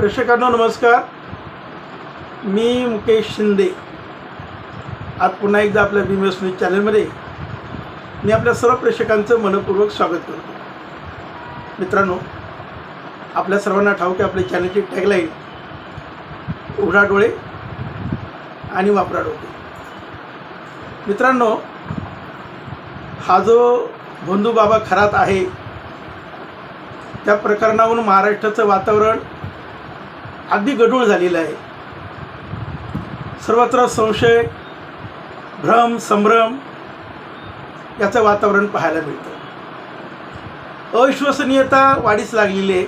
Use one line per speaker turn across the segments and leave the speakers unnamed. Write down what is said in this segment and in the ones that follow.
प्रेक्षकांनो नमस्कार. मी मुकेश शिंदे आज पुन्हा एकदा आपल्या BMS न्यूज चॅनलमध्ये मी आपल्या सर्व प्रेक्षकांचं मनपूर्वक स्वागत करतो. मित्रांनो, आपल्या सर्वांना ठाऊक आहे आपल्या चॅनलची टॅगलाईन उघडा डोळे आणि वापरा डोके. मित्रांनो, हा जो भोंदू बाबा खरात आहे त्या प्रकरणावरून महाराष्ट्राचं वातावरण अगदी गढूळ झालेलं आहे. सर्वत्र संशय, भ्रम, संभ्रम याचं वातावरण पाहायला मिळतं. अविश्वसनीयता वाढीस लागलेली आहे.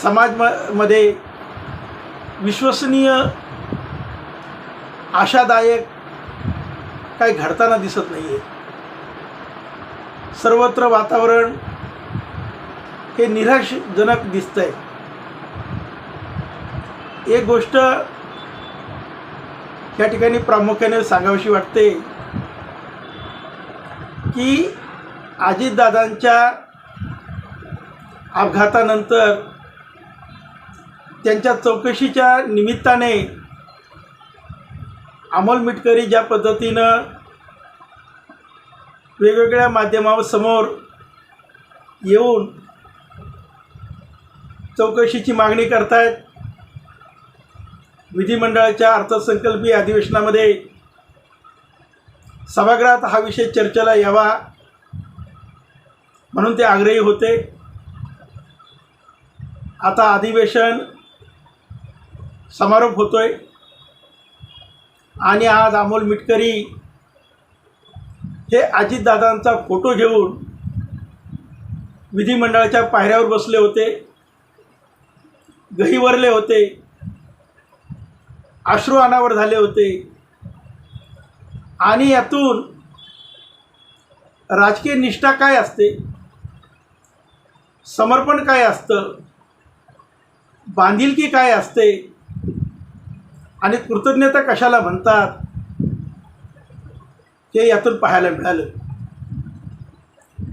समाजामध्ये विश्वसनीय, आशादायक काही घडताना दिसत नाही आहे. सर्वत्र वातावरण हे निराशजनक दिसतं आहे. एक गोष्ट या ठिकाणी प्रामुख्याने सांगावीशी वाटते की अजितदादांच्या अपघातानंतर त्यांच्या चौकशीच्या निमित्ताने अमोल मिटकरी ज्या पद्धतीनं वेगवेगळ्या माध्यमांसमोर येऊन चौकशीची मागणी करतायत, विधिमंडळाच्या अर्थसंकल्पीय अधिवेशनामध्ये सभागृहात हा विषय चर्चेला यावा म्हणून ते आग्रही होते. आता अधिवेशन समारोप होतोय आणि आज अमोल मिटकरी हे अजितदादांचा फोटो घेऊन विधिमंडळाच्या पायऱ्यावर बसले होते, गहिवरले होते, अश्रू अनावर झाले होते आणि यातून राजकीय निष्ठा काय असते, समर्पण काय असतं, बांधिलकी काय असते आणि कृतज्ञता कशाला म्हणतात हे यातून पाहायला मिळालं.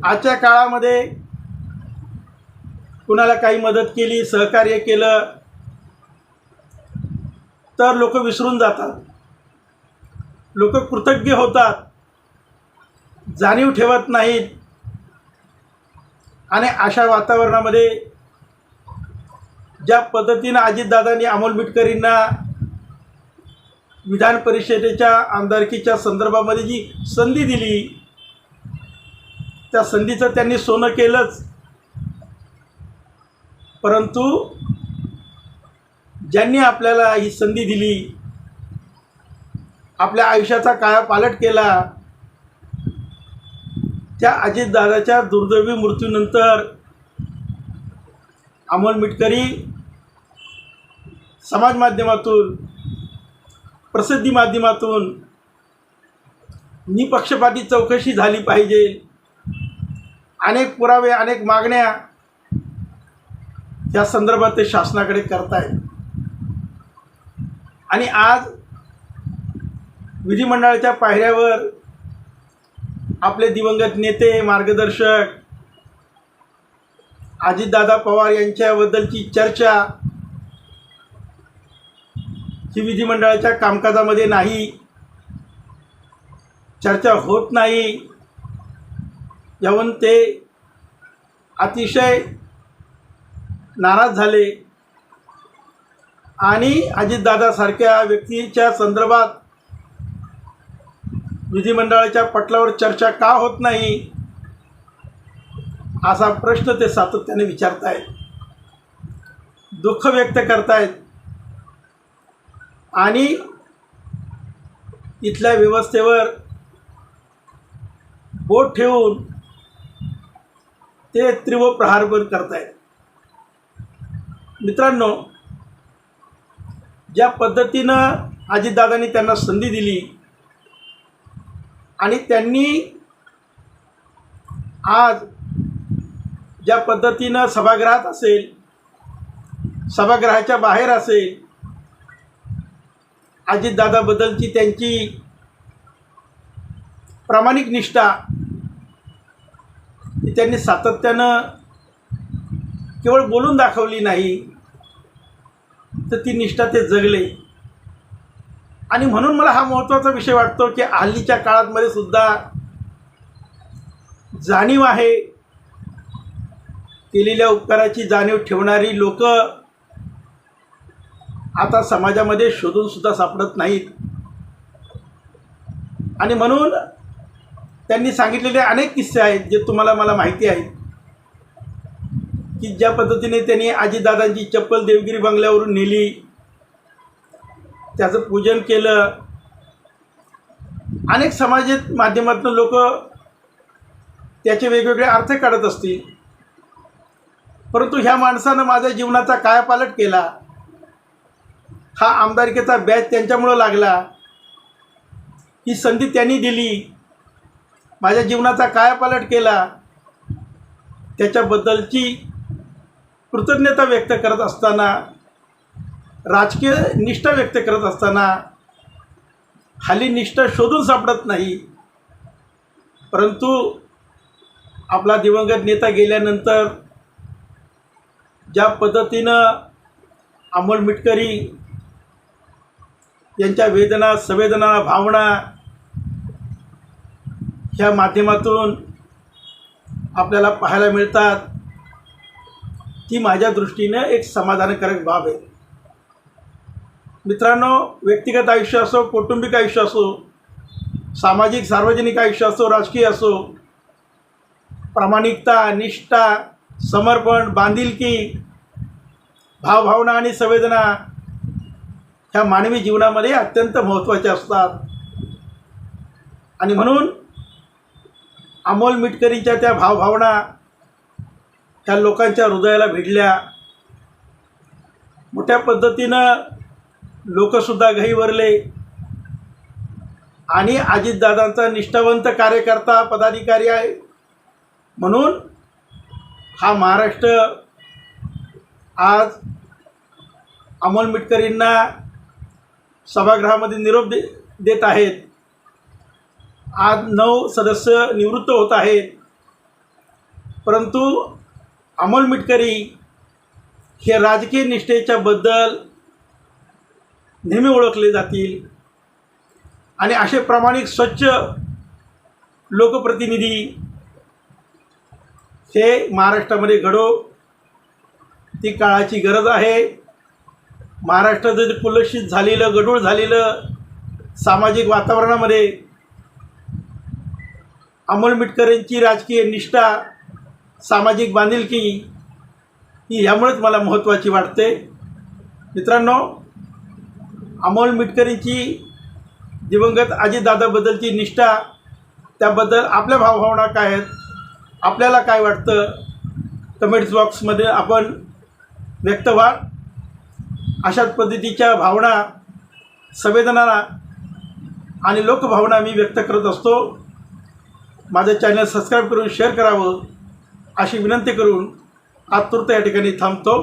आजच्या काळामध्ये कुणाला काही मदत केली, सहकार्य केलं तर लोक विसरून जातात, लोक कृतज्ञ होतात, जाणीव ठेवत नाहीत. आणि अशा वातावरणामध्ये ज्या पद्धतीनं अजितदादांनी अमोल मिटकरींना विधान परिषदेच्या आमदारकीच्या संदर्भामध्ये जी संधी दिली त्या संधीचं त्यांनी सोनं केलंच, परंतु ज्यांनी आपल्याला ही संधी दिली, आपल्या आयुष्याचा कायापालट केला, त्या अजितदादाच्या दुर्दैवी मृत्यूनंतर अमोल मिटकरी समाज माध्यमातून, प्रसिद्धी माध्यमातून निपक्षपाती चौकशी झाली पाहिजे, अनेक पुरावे, अनेक मागण्या या संदर्भात ते शासनाकडे करतायत. आणि आज विधिमंडळाच्या पायऱ्यावर आपले दिवंगत नेते, मार्गदर्शक अजितदादा पवार यांच्याबद्दलची चर्चा ही विधिमंडळाच्या कामकाजामध्ये नाही, चर्चा होत नाही. यावरून ते अतिशय नाराज झाले आणि अजितदादासारख्या व्यक्तीच्या संदर्भात विधिमंडळाच्या पटलावर चर्चा का होत नाही असा प्रश्न ते सातत्याने विचारतायत, दुःख व्यक्त करतायत आणि इथल्या व्यवस्थेवर बोट ठेवून ते तीव्र प्रहार करतायत. मित्रांनो, ज्या पद्धतीनं अजितदादांनी त्यांना संधी दिली आणि त्यांनी आज ज्या पद्धतीनं सभागृहात असेल, सभागृहाच्या बाहेर असेल, अजितदादाबद्दलची त्यांची प्रामाणिक निष्ठा त्यांनी सातत्यानं केवळ बोलून दाखवली नाही, तर ती निष्ठा ते जगले. आणि म्हणून मला हा महत्त्वाचा विषय वाटतो की हल्लीच्या काळामध्ये सुद्धा जाणीव आहे, केलेल्या उपकाराची जाणीव ठेवणारी लोक आता समाजामध्ये शोधून सुद्धा सापडत नाहीत. आणि म्हणून त्यांनी सांगितलेले अनेक किस्से आहेत जे तुम्हाला मला माहिती आहेत, की ज्या पद्धतीने त्यांनी आजीदादांची चप्पल देवगिरी बंगल्यावरून नेली, त्याचं पूजन केलं. अनेक समाजिक माध्यमातून लोक त्याचे वेगवेगळे अर्थ काढत असतील, परंतु ह्या माणसानं माझ्या जीवनाचा कायापालट केला. हा आमदारकीचा बॅच त्यांच्यामुळं लागला, ही संधी त्यांनी दिली, माझ्या जीवनाचा कायापालट केला. त्याच्याबद्दलची कृतज्ञता व्यक्त करत असताना, राजकीय निष्ठा व्यक्त करत असताना हल्ली निष्ठा शोधून सापडत नाही. परंतु आपला दिवंगत नेता गेल्यानंतर ज्या पद्धतीनं अमोल मिटकरी यांच्या वेदना, संवेदना, भावना ह्या माध्यमातून आपल्याला पाहायला मिळतात, ती माझ्या दृष्टीनं एक समाधानकारक बाब आहे. मित्रांनो, व्यक्तिगत आयुष्य असो, कौटुंबिक आयुष्य असो, सामाजिक सार्वजनिक आयुष्य असो, राजकीय असो, प्रामाणिकता, निष्ठा, समर्पण, बांधिलकी, भावभावना आणि संवेदना ह्या मानवी जीवनामध्ये अत्यंत महत्त्वाच्या असतात. आणि म्हणून अमोल मिटकरींच्या त्या भावभावना त्या लोकांच्या हृदयाला भिडल्या. मोठ्या पद्धतीनं लोकसुद्धा गहिवरले आणि अजितदादांचा निष्ठावंत कार्यकर्ता, पदाधिकारी आहे म्हणून हा महाराष्ट्र आज अमोल मिटकरींना सभागृहामध्ये निरोप देत आहेत. आज 9 सदस्य निवृत्त होत आहेत, परंतु अमोल मिटकरी हे राजकीय निष्ठेच्या बद्दल नेहमी ओळखले जातील. आणि असे प्रामाणिक स्वच्छ लोकप्रतिनिधी हे महाराष्ट्रामध्ये घडो, ती काळाची गरज आहे. महाराष्ट्रात जे कुलषित झालेलं, गढूळ झालेलं सामाजिक वातावरणामध्ये अमोल मिटकरींची राजकीय निष्ठा, सामाजिक बांधिलकी ही यामुळेच मला महत्त्वाची वाटते. मित्रांनो, अमोल मिटकरींची दिवंगत अजितदादाबद्दलची निष्ठा, त्याबद्दल आपल्या भावभावना काय आहेत, आपल्याला काय वाटतं, कमेंट्स बॉक्समध्ये आपण व्यक्त व्हा. अशाच पद्धतीच्या भावना, संवेदना आणि लोकभावना मी व्यक्त करत असतो. माझं चॅनल सबस्क्राईब करून शेअर करावं अशी विनंती करून आतुरता या ठिकाणी थांबतो.